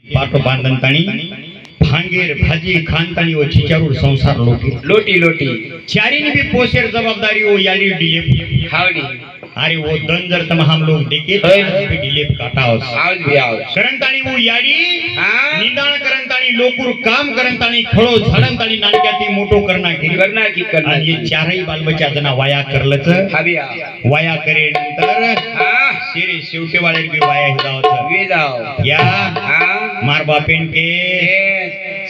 पाटो बांधनताणी भांगेर भाजी खानताणी ओ चिचारूर संसार लोटी लोटी लोटी चारीनी भी पोसेर जवाबदारी ओ याली डिलेप हावडी अरे वो दंजर तम हम लोग देखे भी डिलेप काटाओस आवाज भी आवाज करंताणी वो याडी हां निंदाण करंताणी लोकुर काम करंताणी खळो झाडंताणी नानक्याती मोठो करना करना आणि हे चारही बालबच्चा जना वाया करलच हाबिया वाया करे नंतर हां सिरे शेवटेवाळे बी वाया हिदावत वे जाओ या हां मार बापेन के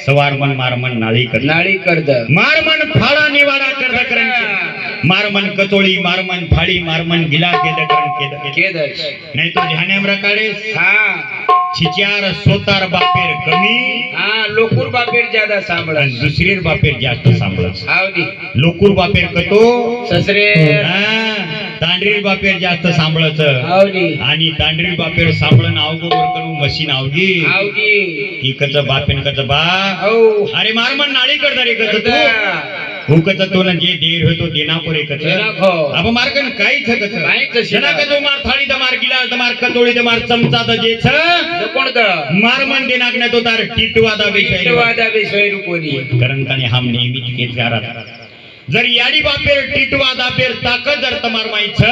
सवार मन मार मन नाळी करद मार मन फाळा निवाडा करद करंचे मार मन कचोळी मार मन फाळी मार मन गिला केदश नाही तो ध्यानेम रकाडे हां छिचार सोतार बापेर कमी हां लोकुर बापेर ज्यादा सांभळ आणि दुसरीर बापेर जास्त सांभळच हावडी लोकुर बापेर कतो ससरे तांडरीर बापेर जास्त सांभळच हावडी आणि तांडरीर बापेर सांभळन अवगोर करू मशीन आवगी हावडी की कच बापेन कच बा हो अरे मार मन नाळी करदा रे कच तू हुकच तो न जे देर होतो देना परे कच अब मार्गन काही छकच काही कशी जना कजो मार थाळी द मार गिलास द मार कचोळी द मार चमचा द जे छ कोण द मार मन देनाक न तो तार टिटवा दा बेशय रुकोनी करंतानी हम नेहमी के चारात जर याडी बापेर टिटवा दापेर ताकत जर तमार माई छ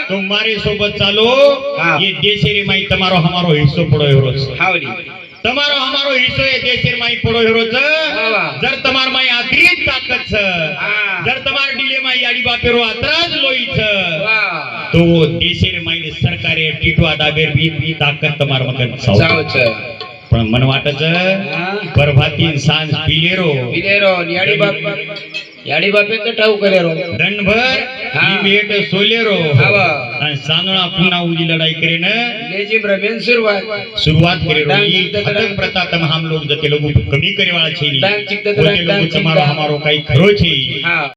तो मारे सोबत चालो ये देशेरी माई तमारो हमारो हिस्सो पडो हेरोस हावडी तमारो हमारो हिस्सो ये देशेर माई पडो हेरोस जर तमार माई आतरी ताकत छ जर तमार डिले माई याडी बापेरो अतराज लोई छ तो देशेर माई सरकारे टिटवा दाबेर बी ताकत तमार मगन जाव छ पण मन वाटच परभाती सांज पिलेरो याडी बापे तो ठाऊ करेरो दनभर बेट सोलेरो आणि सांगणा पुन्हा उजी लढाई करेन लेजिम रमेन सुरुवात करेरो ई प्रथा तम हम लोग जते लोग कमी करे वाला छे नी लोग तुम्हारो हमारो काही खरो छे